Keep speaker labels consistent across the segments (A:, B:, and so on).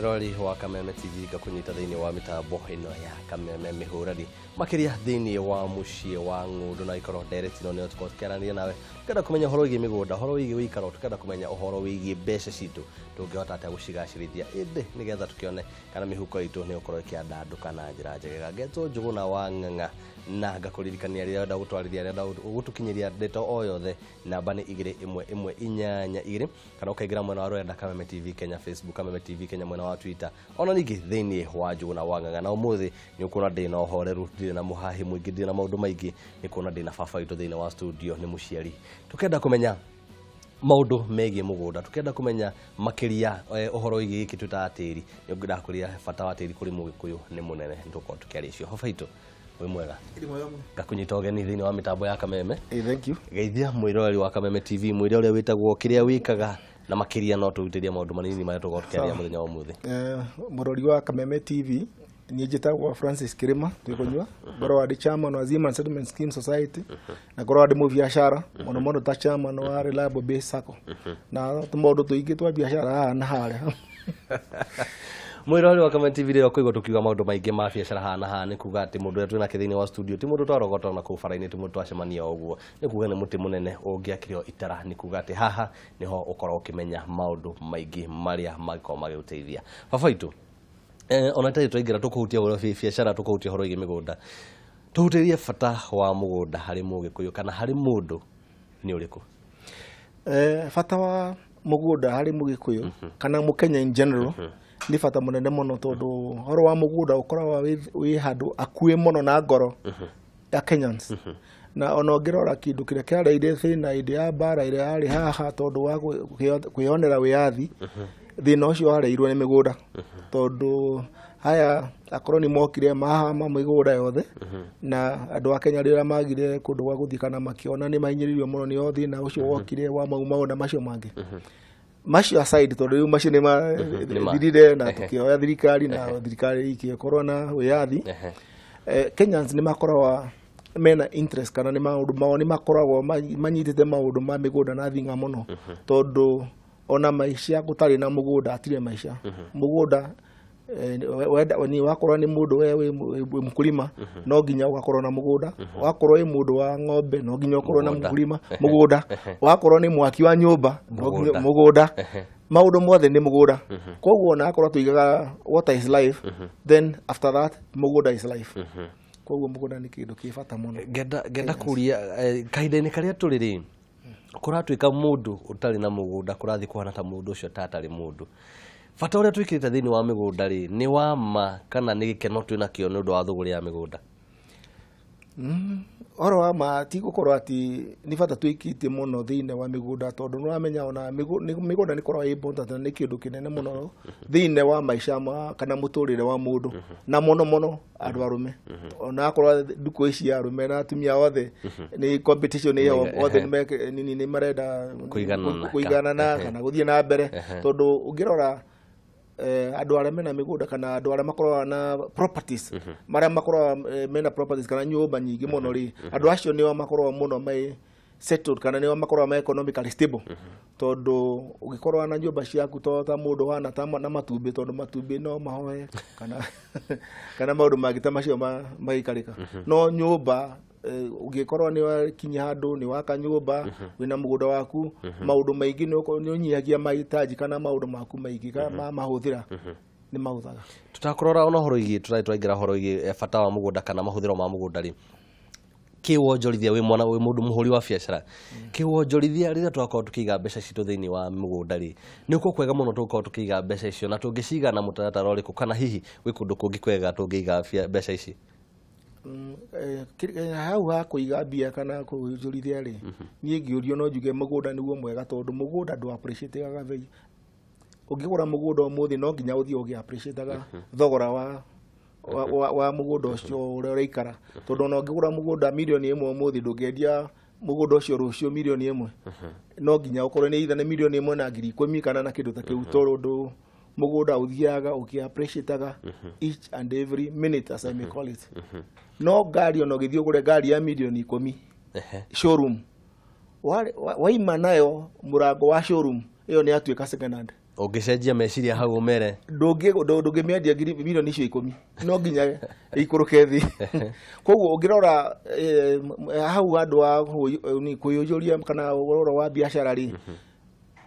A: mwirori wa Kameme TV gakunyita thiini wa mitambo ino ya Kameme mihurari makiria thiini wa mucie wa Ng'undu na ikoro direct no ne tukokerania nawe tukenda kumenya horo wigi migunda horo wigi uikaro tukenda kumenya uhoro wigi mbeca citu tungihota ata gucigacirithia inde nigetha tukione kana mihuko itu ni ukorwo ikiandanduka na njira njega geto njuguna wa ng'ang'a na ngakuririkania ria nda gutwarithia ria nda gutukinyiria ndeto o yothe namba ni 211 kana ukaingira mwena wa rwenda Kameme TV Kenya Facebook Kameme TV Kenya mwena wa Twitter ona ningi thiini wa njuguna wa ng'ang'a na umuthi ni ukuna ndina uhoreru ndina na muhahi mwingi ndina maundu maingi ni kuna ndina baba itu thiini wa studio ni muciari tukenda kumenya maundu megie mugunda tukenda kumenya makiria uhoro wigi giki tutatiri ni ngida kuria bata wa tiri kuri mugikuyu ni munene nduko tukiari cio hofa itu we mwega gakunyita ogeni thiini wa mitambo ya Kameme
B: thank you
A: geithia mwirori wa Kameme TV mwirori witagwo kiria wikaga na makiria no tuiteria maundu manini mara tuko tukiaria muthenya wa muthi
B: mwirori wa Kameme TV ni njitagwo Francis Kirima twikunywa ngoro wa chairman wa Zima Settlement Scheme Society na ngoro wa mu biashara mono ta chairman wa Reliable Base Sacco na tumodo tuingi twa biashara na hare
A: mwirori wa Kameme TV rero kuigo tukiuga maundu maingi ma biashara hana ni kuga ati mundu wetu na kithiini wa studio ti mundu twarogota na kufaraini ti mundu twacemania uguo ni kuga ni muti munene ungiakirio itara ni kuga ati haha niho ukorwo ukimenya maundu maingi maria magiko magiguteithia baba itu ona tayari twaingira tukuhutia horo biashara tukuhutia horo igi migunda tuhutirie bata wa mugunda hari mugikuyu kana hari mundu ni uriku
B: bata wa mugunda hari mugikuyu kana mukenya in general ni bata munene muno tondu horo wa mugunda ukoragwa wi handu akue muno na ngoro ya Kenyans na ona ngirora kindu kiria kiareire thina ide ya bara ile ari haha tondu wa kwionera wiathi thina ucio areirwo ni migunda tondu haya akoroni mokire mahama migunda yothe na andu a Kenya rira magire kundu gwa guthikana makiona ni mainyirirwe muno ni thina ucio wokire wa mauna macio mangi macio aside tondu macio ni thirire na tukioya thirikari na thirikari ikikorwo na wiathi Kenyans ni makorwa mena interest kana ni maundu mao ni makoragwo manyitite maundu ma migunda na thinga muno tondu ona maisha gutari na mugunda atire maisha mugunda ni wakorwo ni mundu we mkulima no ginya ugakorwo na mugunda wakorwo ni mundu wa ng'ombe no ginya ukorwo na mkulima mugunda wakorwo ni mwaki wa nyumba no ginya mugunda maundu mothe ni mugunda koguo na akorwo tuigaga what is life then after that mugunda is life koguo mugunda ni kindu kibata muno
A: genda kuria kahinda-ini karia turiri kuratuika mundu utari na mugunda kurathi kuhana ta mundu ucio tatari mundu bata uria twikirite thiini wa migunda ri ni wa ma kana ni gikeno twina kio ni undu wa thuguri ya migunda
B: oro wa ma ti gukorwo ati ni bata twikite muno thiini wa migunda tondu no amenya ona migunda ni korwo important ni kindu kinene muno thiini wa maisha ma kana muturire wa mundu na muno andu arume ona akorwo nduko ici arume na atumia othe ni competition iyo othe ni marenda kuigana na kana guthie na mbere tondu ungirora andu aria mena migunda kana andu aria makorwa na properties maria makorwa mena properties kana nyumba nyingi muno ri andu acio nio makorwa muno mai settled kana nio makorwa mai economically stable tondu ugikorwa na nyumba ciaku ta mundu wana ta na matumbi tondu matumbi no mahoe kana maundu magita macio magikarika no nyumba ugikorwa ni wakinya handu ni waka nyumba wina mugunda waku maundu maingi ni unyihagia mahitaji kana maundu maku maingi kana mahuthira ni mahuthaga
A: tutakorora ona horo igi turaitwaingira horo igi bata wa mugunda kana mahuthiro ma mugunda ri kiwonjorithia we mwana we mundu muhuri wa biashara kiwonjorithia rira twakorwo tukiiga mbeca citu thiini wa mugunda ri ni uko kwega muno tukorwo tukiiga mbeca icio na tungiciga na mutaratara uriku kana hihi wi kundu kungi kwega tungiiga mbeca ici
B: hau ha kuiga bia kana kujurithia ri nie ngiurio no njuge mugunda niguo mwega tondu mugunda ndu appreciate ga bei ungigura mugunda umuthi no nginya uthie ugi appreciate ga thogora wa mugunda ucio uria uraikara tondu no ngigura mugunda milioni 1 umuthi ndungendia mugunda ucio rucio milioni 1 no nginya ukorwo ni itha ni milioni 1 na ngiri 10 kana na kindu ta kiu tondu mugunda uthiaga uki appreciate ga each and every minute as I may call it no gari ono githio gure gari ya milioni 10 showroom waima nayo murango wa showroom iyo ni atuika second hand
A: Ũngĩcenjia meciria hau umere.
B: Ndũngĩmĩendia milioni icio 10. No nginya ikũrũke thĩ. Koguo ũngĩrora hau andũ a kũiyũria kana ũrora wa biacara rĩ.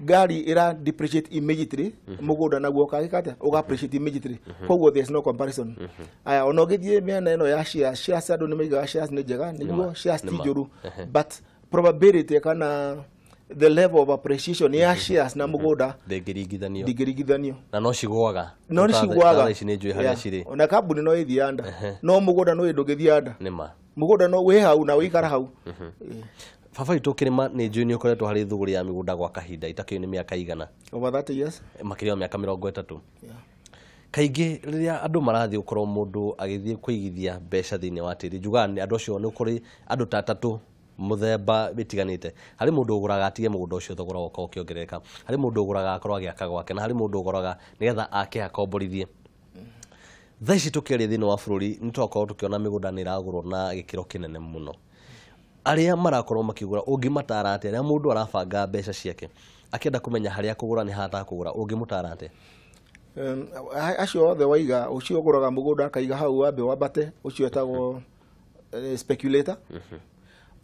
B: Gari ira depreciate immediately, mũgũnda naguo ũkagĩkata ũga-appreciate immediately. Koguo there's no comparison. Aya ona ũgĩthiĩ mĩena ĩno ya shares andũ nĩmaigaga shares nĩ njega, nĩguo shares ti njũru. But probability kana the level of appreciation ya shares na mũgũnda ndĩngĩringithanio. Na
A: no cigwaga.
B: No cigwaga.
A: Ici nĩ njũĩ harĩa cirĩ.
B: Ona kambuni no ĩthiĩ anda. No mũgũnda no ndũngĩthiĩ anda. Nĩma. Mũgũnda no wĩ hau na wĩikara hau.
A: Baba witũ kĩrĩma nĩ njũĩ nĩ ũkoretwo harĩ thũgũrĩ ya mĩgũnda gwa kahinda itakĩũĩ nĩ mĩaka igana.
B: Over 30 years.
A: Makĩria mĩaka 30. Kaingĩ rĩrĩa andũ marathiĩ gũkorwo mũndũ agĩthiĩ kũigithia mbeca thĩinĩ wa tĩri, njugaga nĩ andũ acio nĩ kũrĩ andũ ta atatũ mũthemba bĩtiganĩte. Harĩ mũndũ ũgũraga atige mũgũnda ũcio thogora ũkorwo ũkĩongerereka. Harĩ mũndũ ũgũraga akorwo agĩaka gwake, na harĩ mũndũ ũgũraga nĩgetha ake akomborithie. Thaa ici tũkĩaria thĩinĩ wa bũrũri nĩ twakorwo tũkĩona mĩgũnda nĩ ĩragũrwo na gĩkĩro kĩnene mũno. Arĩa marakorwo makĩgũra ũngĩmatara atĩa, rĩrĩa mũndũ arabanga mbeca ciake akĩenda kũmenya harĩa kũgũra nĩ hata kũgũra, ũngĩmũtara atĩa?
B: Acio othe waiga ũcio ũgũraga mũgũnda akaiga hau wambe wambate, ũcio etagwo speculator.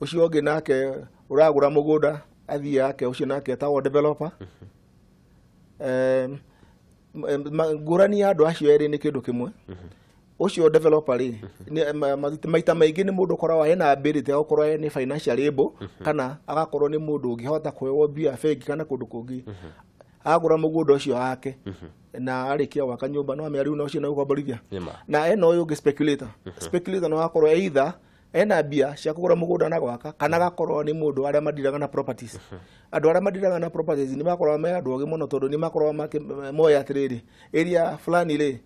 B: Ũcio ũngĩ nake ũragũra mũgũnda athiĩ yake, ũcio nake etagwo developer. Ngũrani ya andũ acio erĩ nĩ kĩndũ kĩmwe. Ucio developer rĩ maita maingĩ nĩ mũndũ korwo ena ability ya gũkorwo ni financial able kana agakorwo ni mũndũ ũngĩhota kwĩwo mbia bengi kana kũndũ kũngĩ agũra mũgũnda ũcio wake na arĩkia gwaka nyũmba no amĩari na ũcio no gũkomborithia na eno ũyũ ũngĩ speculator no akorwo either ena mbia cia kũgũra mũgũnda na gwaka kana agakorwo ni mũndũ arĩa mandiraga na properties. Andũ arĩa mandiraga na properties nĩ makorwo me andũ ũgĩ mũno tondũ nĩ makorwo moya atĩrĩrĩ area fulani rĩ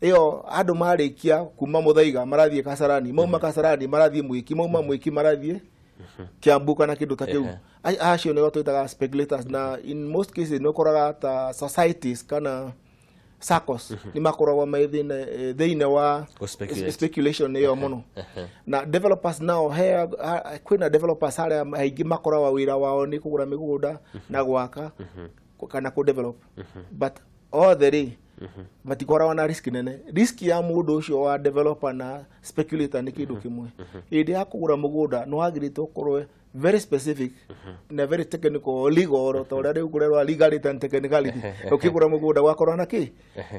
B: iyo andũ marĩkia kuma Muthaiga marathiĩ Kasarani, mauma Kasarani marathiĩ Mwiki, mauma Mwiki marathiĩ Kiambu kana kĩndũ ta kĩu. Acio nĩo twĩtaga speculators, na in most cases nĩ ũkoraga ta societies kana SACCOs nĩ makoragwo thĩinĩ wa speculation ĩyo mũno. Na developers nao kwĩna developers arĩa aingĩ makoragwo wĩra wao nĩ kũgũra mĩgũnda na gwaka kana kũ-develop. But all the day matikoragwo na risk nene. Risk ya mũndũ ũcio wa developer na speculator nĩ kĩndũ kĩmwe. Hĩndĩ ya kũgũra mũgũnda no agĩrĩirwo gũkorwo very specific na very technical legal to rĩu kũrerwa legality and technicality. Ũkĩgũra mũgũnda wakorwo na kĩ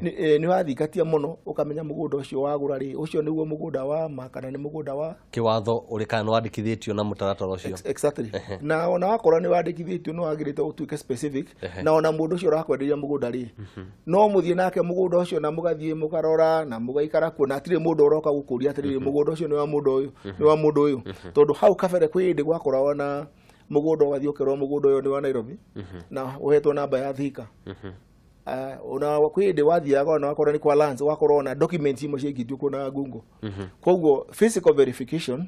B: nĩ wathikatia mũno ũkamenya mũgũnda ũcio wagũra rĩ ũcio nĩguo mũgũnda wa ma kana nĩ mũgũnda wa
A: kĩwatho ũrĩ kana wandĩkithĩtio na mũtaratara ũcio.
B: Exactly. Na ona wakorwo nĩ wandĩkithĩtio no agĩrĩirwo gũtuĩka specific na ona mũndũ ũcio ũrakwenderia mũgũnda rĩ no mũthiĩ nake mũgũnda ũcio na mũgathiĩ mũkarora na mũgaikara kuo na atirĩ mũndũ ũroka gũkũria atĩrĩrĩ mũgũnda ũcio nĩ wa mũndũ ũyũ tondũ hau kabere kwĩ hĩndĩ gwakoragwo na mũgũnda ũgathiĩ ũkerwo mũgũnda ũyũ nĩ wa Nairobi na ũhetwo namba ya Thika. Ona kwĩ hĩndĩ wathiaga ona wakorwo nĩ kwa lands wakorwo na documents imwe ciaingĩtio kuo na ngungo. Koguo physical verification,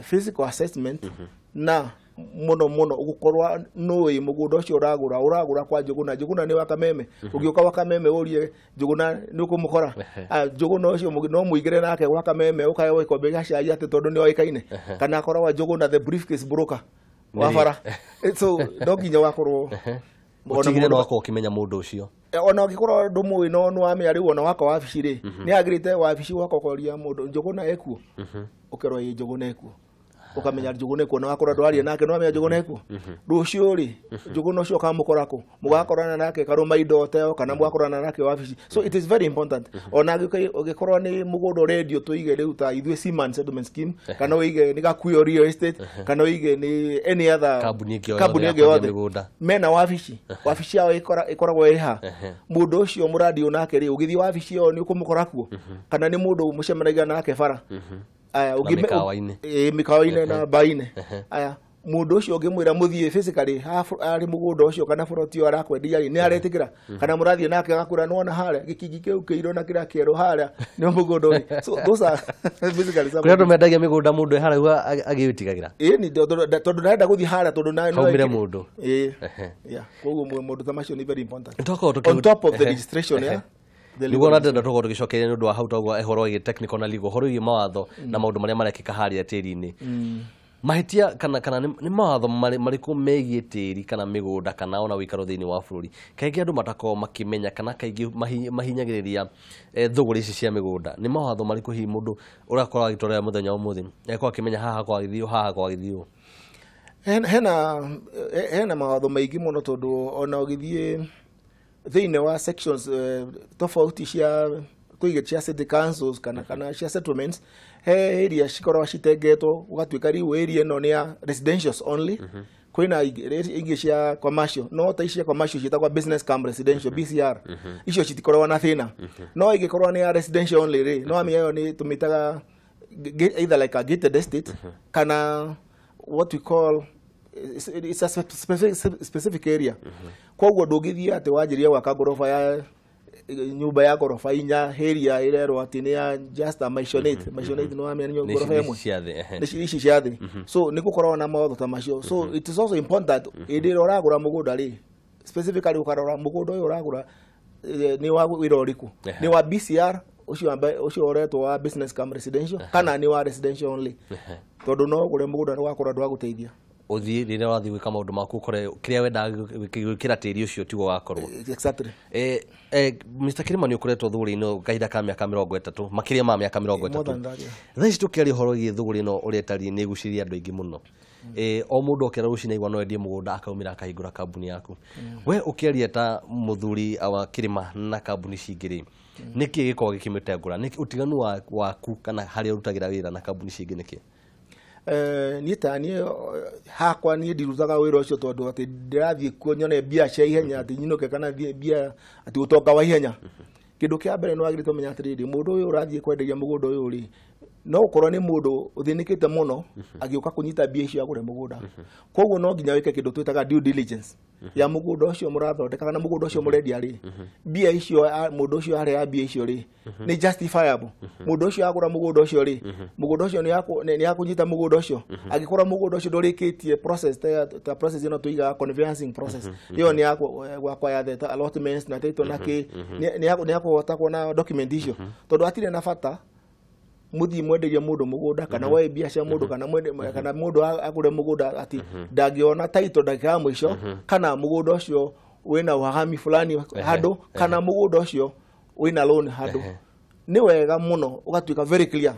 B: physical assessment na muno ũgũkorwo nũĩ mũgũnda ũcio ũragũra kwa Njũgũna nĩ wa Kameme. Ũgĩũka wa Kameme ũrie Njũgũna nĩ ũkũmũkora Njũgũna ũcio no mũigĩre nake gwa Kameme ũkaheyo ikombe gĩa cai atĩ tondũ nĩ oĩkaine kana akoragwo Njũgũna the briefcase broker wa bara. So no nginya wakorwo
A: ũtigire no wakorwo ũkĩmenya mũndũ ũcio
B: ona ũngĩkorwo ndũmũĩ no nĩ wamenya rĩu ona waka wabici rĩ nĩ agĩrĩte wabici wakokoria mũndũ Njũgũna ekuo ũkerwo ĩ Njũgũna ekuo ukamenya Njũgũna ekuo na wakorwo ndwaria nake no wamenya Njũgũna ekuo rũciũ rĩ Njũgũna ũcio kamũkorako mũgakorana nake karũma indo teo kana mũgakorana nake wabici. So it is very important ona ũgĩkorwo nĩ mũgũnda ũrendio tũige rĩu ta ithuĩ Seaman Settlement Scheme kana ũige nĩ Gakuyo Real Estate kana ũige nĩ any other kambuni ĩngĩ yothe mena wabici yao ĩkoragwo ĩha mũndũ ũcio mũradi onake rĩ ũgĩthiĩ wabici ĩyo nĩ ũkũmũkora kuo kana nĩ mũndũ mũcemanagia nake bara mĩkawa-inĩ na mba-inĩ. Aya mũndũ ũcio ũngĩmwĩra mũthiĩ physically harĩ mũgũnda ũcio kana buroti ũyũ arakwendia nĩ aretĩkĩra kana mũrathiĩ nake agakũra nona harĩa gĩkingi kĩu kĩirũ na kĩrĩa kĩerũ harĩa nĩ mũgũnda ũyũ. So those are physically
A: kũrĩa andũ mendagia mĩgũnda mũndũ harĩa agĩĩtigagĩra
B: ĩni tondũ ndarenda gũthiĩ harĩa tondũ
A: haumire mũndũ.
B: Koguo mũndũ ta macio nĩ very important on top of the registration.
A: Nĩguo na ndenda tũkorwo tũgĩcokeria nĩ ũndũ wa hau twaguo ũhoro wĩgiĩ technical na legal ũhoro wĩgiĩ mawatho na maũndũ marĩa marekĩka harĩa tĩri-inĩ. mahitia kana ni mawatho mariku megie tiri kana migunda kana ona wikaro thiini wa bururi kaingi andu matako makimenya kana kaingi mahinyagiriria thuguri ici cia migunda ni mawatho mariku hi mundu urakora agitorera muthenya umuthi eko akimenya haha kwa githio
B: hena mawatho maigi muno tondu ona ugithie thiini wa sections tofauti cia kuige cia city councils kana cia settlements he area cikorwa citengetwo ugatwika riu area no ni ya residentials only kwina ingi cia commercial no ta cia commercial citagwa business camp residential BCR icio citikorwa na thina no igikorwa ni ya residential only ri no amiyo ni tumitaga either like a gated estate kana what we call it's a specific area kwa ugo ndugithia ati wanjiria gwaka gorofa ya nyumba ya gorofa inya area irero ati ni ya just a maisonate no amenya ni gorofa imwe ici ciathi so nikukorwa na mawatho ta macio so it is also important that idiro uragura mugunda ri specifically ukarora mugunda uyu uragura ni wa wiroriku ni wa BCR ucio oretwo wa business camp residential kana ni wa residential only tondu no gure mugunda wakora ndwaguteithia
A: uthii rire wathi gwika maundu maku kore kiria wenda gwikira tiri ucio tigo wakorwo
B: exactly
A: Mr. Kirima ni ukuretwo thuguri no kahinda ka miaka 30 makiria ma miaka 30 thaici tukiri horo gi thuguri no uretari ni guciria andu aingi muno o mundu okera ruci naigwa no endie mugunda akaumira akahingura kambuni yaku we ukiaria ta muthuri awa Kirima na kambuni cingiri niki gikoo gikimitengura niki utiganu waku kana hari urutagira wira na kambuni cingi niki ni hakwa ni ndiruzaga wira ucio tondu ati ndirathie kuo nyone bia cia ihenya ati nyinuke kana bia ati utonga wa ihenya kindu kia mbere no agirito menya atiri mundu uyu urathie kwenderia mugunda uyu ri no ukorwo ni mundu uthinikite muno agiuka kunyita bia icio agure mugunda koguo no nginya wike kindu twitaga due diligence ya mugunda ucio murathondeka kana mugunda ucio murendia ri bia icio mundu ucio ari ya bia icio ri ni justifiable mundu ucio agura mugunda ucio ri mugunda ucio ni yakunyita mugunda ucio agikora mugunda ucio ndurikitie process ta process ino tuiga conveyancing process iyo ni yakwa ya the allotments na title naki ni yakuhota kuona document icio tondu atire na bata muthi mwenderia mundu mugunda kana we biacara mundu kana mundu agure mugunda ati ndagiona title ndagika mwisho kana mugunda ucio wina wahami fulani hado kana mugunda ucio wina loan hado ni wega muno ugatuika very clear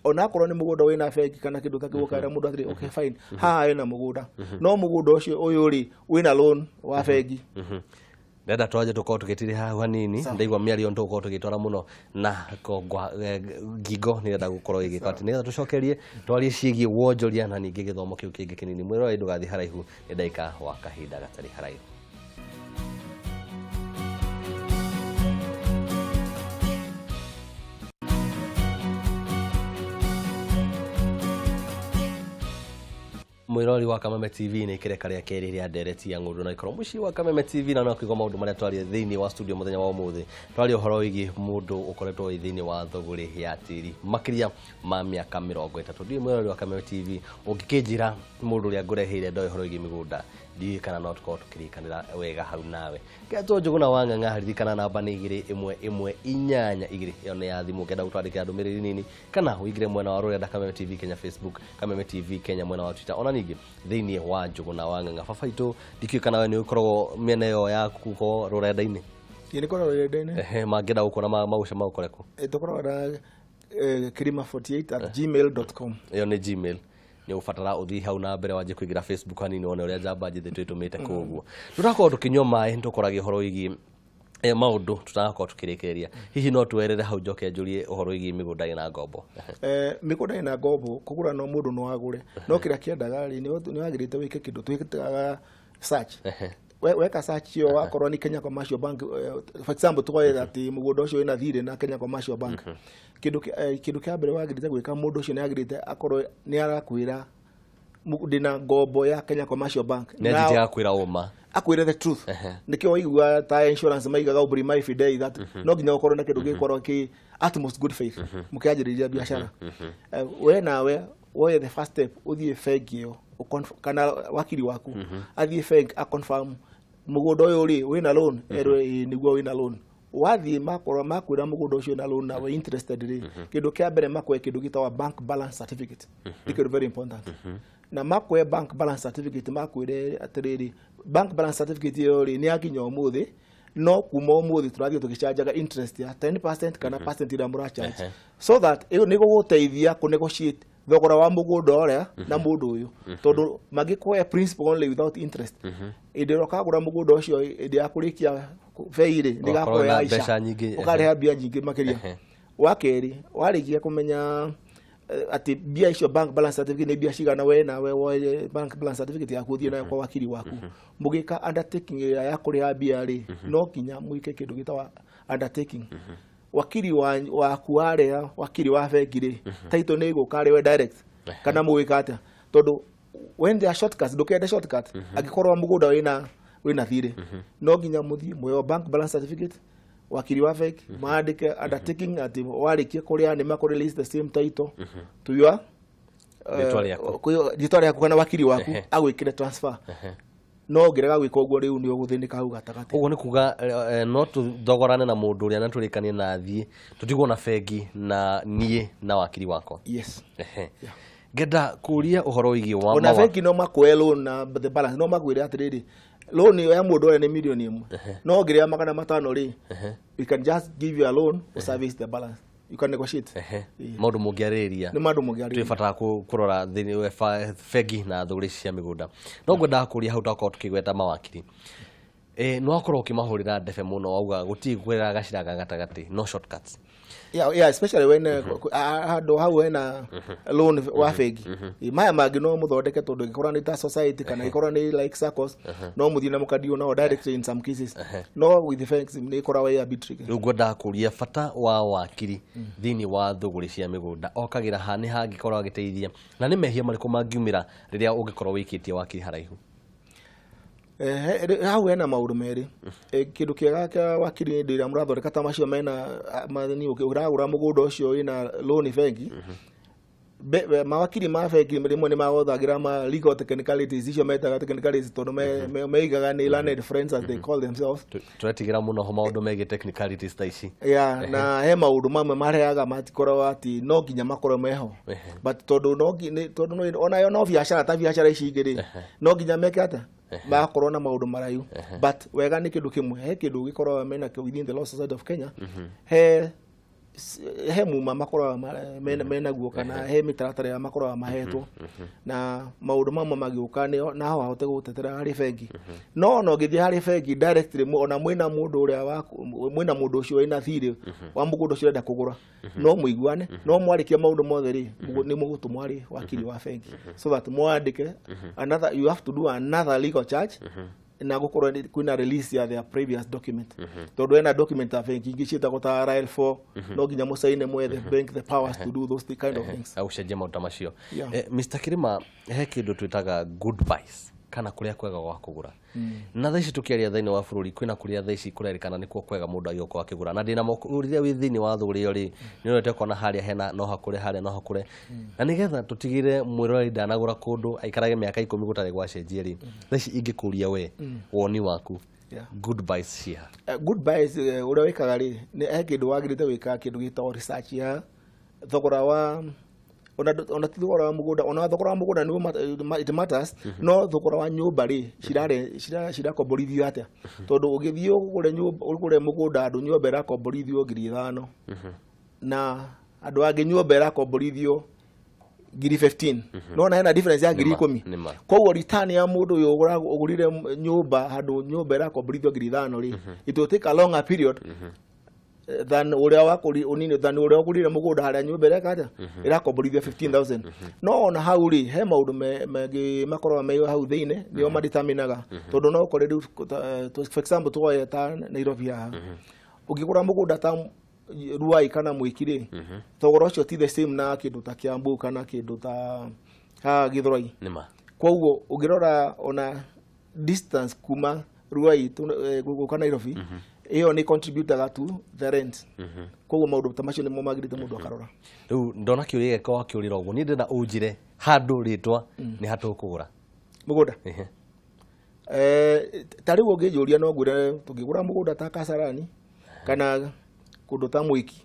A: ona akorwo ni mugunda wina fake kana kindu takigukara mundu atiri okay fine ha ina mugunda no mugunda ucio uyu ri wina loan wa fake Ndenda twaje tuko tukitiri haha hanini ndaigwa miario ntuko tukitwara muno na kongwa gigo ni ndenda gukorwo igika ati ni tucokerie twari ciigi wonjoria na ningi githomo kiu kingi kinini mwiro indu gathi haraihu ni ndaika wa kahinda gatari haraihu mwirori wa Kameme TV ni kireka ria keri ria ndereti ya ngundu na ikoro muci wa Kameme TV na no kigo maundu maria twari thiini wa studio muthenya wa umuthi twari horo wigi mundu ukoretwo thiini wa thoguri ya tiri makiria ma miaka 30 ndi mwirori wa Kameme TV ungikijira mundu ria ngureheire ndo horo wigi migunda ndi kana not ko tukirikanira wega hau nawe geto njuguna wanganga haririkana namba ni 211 iyo ni ya thimu kenda utwandikira ndumiriri nini kana uigire mwena wa rurenda Kameme TV Kenya Facebook Kameme TV Kenya mwena wa Twitter ona ningi thiini wa njuguna wanganga fafaito ndikikana we ni ukorwo miena yo yaku ko rurenda-ini
B: ni ko rurenda-ini
A: mangenda ukona mausha maukoreko
B: tukorwo na kirima48@gmail.com
A: iyo ni Gmail ni ufatara uthi hau na mbere wanje kuigira Facebook hanini one uria jamba njithe twitumite kuguo turakorwo tukinywa mai ntukoragi horo igi maundu tutakorwo tukirikiria hihi no twerere hau njoke njurie uhoro igi migunda ina ngombo
B: migunda ina ngombo kugura no mundu no agure no kira kiendaga ri ni wagirite wike kindu twikaga search weka search yo wakorwo ni Kenya Commercial Bank for example tukoye ati mugunda ucio ina thire na Kenya Commercial Bank kindu kia mbere wagirite gwika mundu ucio ni agirite akorwo ni arakwira ndina ngombo ya Kenya Commercial Bank
A: na ndi akwira uma
B: akwira the truth nikio waigua ta insurance maigaga ubri my fidei that no ginya ukorwo na kindu gikorwo ki utmost good faith mukianjiriria biashara we nawe woye the first step uthie fake yo kana wakili waku athie fake a confirm mugunda uyu ri wina loan erwe niguo wina loan wathi makwira mugunda ucio na loan na we interested ri kindu kia mbere makwe kindu gitawa bank balance certificate ikiru very important na makwe bank balance certificate makwire atiriri bank balance certificate yo ri ni akinya umuthi no kuma umuthi turathio tugicajaga interest ya 10% kana percent ira mura charge so that iyo ni guguteithia ku negotiate thogora wa mugunda uria na mundu uyu tondu magikwe principal only without interest indiro kagura mugunda ucio indi akurikia feire ndigakora ya isha ukariha bia nyingi makiria wakeri warikia kumenya ati bia icio bank balance certificate ni bia cigana we na we bank balance certificate yaku thie nayo kwa wakiri waku mugika undertaking ya kuriha bia ri no kinya muike kindu gitawa undertaking wakiri waku aria wakiri wa bengi ri title ni igukari we direct kana muwika atia tondu when there are shortcuts ndukende shortcut agikorwa mugunda wina thire no nginya muthie moyo bank balance certificate wakiri wa bengi maandike undertaking ati warikie kuria ni makore list the same title to your ditwari yako kana wakiri waku agwikire transfer no ngiraga gwika uguo riu ni uguthinika hau gatagati
A: uguo ni kuga no tuthogorane na mundu uria na turikanie na thie tutigwo na bengi na nie na wakiri wako
B: yes
A: ngenda kuria uhoro wigi wa
B: ona bengi no makwe loan na the balance no magwire atiriri loan ya mundu uria ni milioni 1 no ngiria magana matano ri we can just give you a loan to service the balance you can negotiate
A: maundu mungiariria
B: ni maundu mungiariria
A: twifata kurora thini we bengi na thuguri cia migunda no ngwenda kuria hau takwo tukigweta mawakiri no akorwo ukimahurira ndebe muno wauga gutigwira gaciraga gatagati no shortcuts
B: yeah especially when hado how when loan wa bengi maya magi no muthondeke tondu gikora ni ta society kana gikora ni like circles no muthie na mukadio no directly in some cases no with the banks ni ikora wa arbitrary
A: ngwenda kuria fata wa wakiri thini wa thuguri cia migunda okagira hani hangikorwo agiteithia na ni mehia mariko mangiumira riria ungikorwo wikitie wakiri haraihu
B: hau hena maundu meri kindu kiega kia wakiri ndira murathondeka ta macio mena mathini uragura mugunda ucio ina loan bengi mawakiri ma bengi rimwe ni magothagira ma legal technicalities icio metaga technicalities tondu meigaga ni learned friends as they call themselves
A: turetigira muno ho maundu megi technicalities ta ici
B: na he maundu mamwe mareaga matikorwo ati no nginya makorwo meho but tondu ona no biashara ta biashara ici igiri no nginya meke ata makorwo na maundu marayu but wega ni kindu kimwe he kindu gikorwo mena within the law society of Kenya he muma makorwo mena guo kana he mitaratara ya makorwo mahetwo na maundu mamwe magiuka ni na hawa hote gutetera hari bengi no githie hari bengi directly ona mwina mundu uria wa mwina mundu ucio ina thiri wa mugunda ucio enda kugura no muiguane no mwarikia maundu mothe ri ni mugutumwari wakiri wa bengi so that mwandike another you have to do another legal charge na gukorwo kwina release ya their previous document tondu ena document ya bengi ingicita gota RL4 no nginya musaine mwethe bank the powers to do those kind of things
A: au cenje maundu macio Mr. Kirima he kindu twitaga goodbyes kana kuria kwega gwa kugura na thaici tukiaria thini wa bururi kwina kuria thaici kurerikana nikuo kwega mundu agioka akigura na ndina muriria wi thini wa thuguri yo ri ni urete kona haria hena no hakure haria no hakure na nigetha tutigire mwirori ndanagura kundu aikarage miaka 10 gutari gwa cenjie ri thaici ingikuria we woni waku goodbyes cia
B: goodbyes uria wikaga ri ni kindu wagirite wika kindu gitawo research ya thogora wa ona thogora wa mugunda ona thogora wa mugunda ni it matters no thogora wa nyumba ri shira komborithio atia tondu ugithio ugure mugunda andu nyumba ra komborithio 5,000 na andu angi nyumba ra komborithio 15,000 no na hena difference ya 10,000 kwa return ya mundu uyu ugurire nyumba andu nyumba ra komborithio 5,000 ri it will take a longer period than uria wakuri unini than uria ugurire mugunda haria nyumba ira kaja irakomborithio 15,000 no ona hau ri he maundu megi makorwa me hau thiine nio madeterminaga tondu no kore for example tuoye ta Nairobi ha ugigura mugunda ta Ruai kana Mwikire thogora ucio ti the same na kindu ta Kiambu kana kindu ta Githurai
A: nima
B: kwa uguo ugirora ona distance kuma Ruai guka Nairobi iyo ni contribute to the rent kwa maundu ta macio ni mo magirite mundu akarora
A: riu ndona kiuria geko kiurira uguo ni ndina unjire handu ritwa ni hatu kugura
B: mugunda tari ungijuria no ngure tugigura mugunda ta Kasarani kana kundu ta Mwiki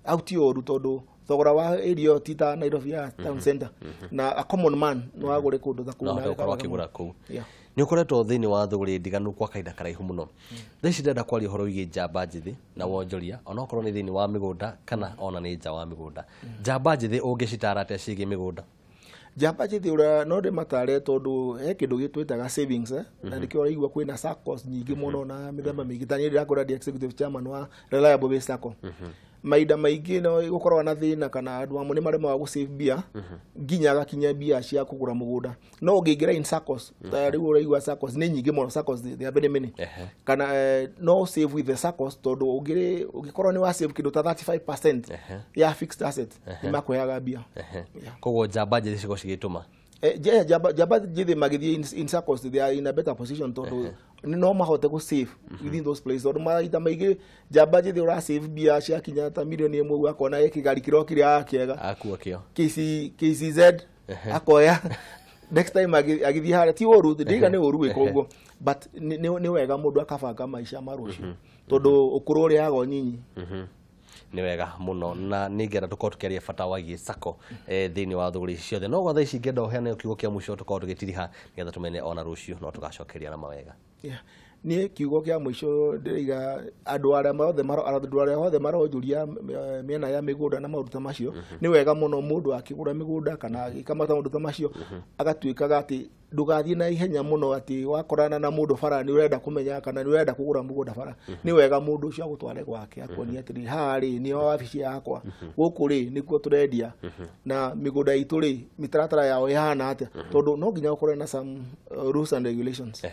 B: au ti oru tondu thogora wa area tita Nairobi ya town center na a common man no agure kundu ta kuna
A: no kwa kigura ku ni ukoretwo thini wa thuguri ndiganu kwa kaida karaihu muno thaici ndenda kwaria horo wigi njamba njithi na wonjoria ona okorwo ni thini wa migunda kana ona ni nja wa migunda njamba njithi ungicitara atia ciigi migunda
B: njamba njithi ura no de matare tondu he kindu gitwitaga savings na ndikio raigua kwina SACCOs nyingi muno na mithemba mingi tani ndakora di executive chairman wa Reliable Base SACCO maida maingĩ no gukorwo na thina kana andu amwe ni marema wa save bia nginya gakinya bia cia kugura mugunda no ũngĩingĩra in SACCOs riu ũraigua SACCOs ni nyingĩ mũno SACCOs they are very many kana no save with the SACCOs tondu ũngĩkorwo ni wa save kindu ta 35% ya fixed asset ni makuheaga bia
A: koguo njamba njithi cigo cigĩtũma
B: jamba njithi magithie in SACCOs they are in a better position tondu no mahote go save within those places or maita maigi jamba njithi ura save bia cia kinya ta milioni imwe gwakona ekigari kiro kiria kiega
A: akua kio
B: KCZ akoya next time agithie hara ti oru ndiga ni oru ikoguo but ni wega mundu akabanga maisha marucio tondu ukuru uri ago nyinyi
A: ni wega muno na ningera tukorwo tukiaria bata wa SACCO thini wa thuguri ciothe no gwa thaici ngenda uheane kiugo kia muico tukorwo tugitiriha nigetha tumenye ona rucio no tugacokeria na mawega
B: ni kiugo kia muico ndiriga andu aria othe marojuria miena ya migunda na maundu ta macio ni wega muno mundu akigura migunda kana agikamata maundu ta macio agatuikaga ati ndugathie na ihenya muno ati wakorana na mundu bara ni urenda kumenya kana ni urenda kugura mugunda bara ni wega mundu ucio agutware gwake akuonia ati hari ni wabici yakwa guku ri nikuo turendia na migunda itu ri mitaratara yao ihana atia tondu no nginya ukorwe na some rules and regulations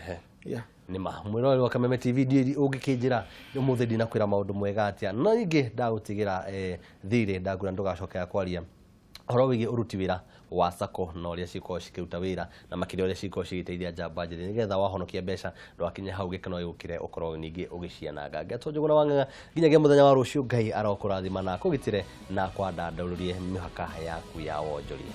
A: ni mwirori wa Kameme TV ndi ungikinjira umuthi ndinakwira maundu mwega atia no ingi ndagutigira thiri ndagura ndugacokera kwaria horo wigi uruti wira wa SACCO no ria ciko cikiruta wira na makiri ria ciko cigiteithia njamba njithi nigetha wahonokia mbeca ndwakinya hau gikeno yukire ukorwo ningi ugicianaga ngeto njuguna wanga nginyagia muthenya wa rucio Ngai arokurathima na kugitire na kwa ndandarurie mihaka yaku ya wonjoria.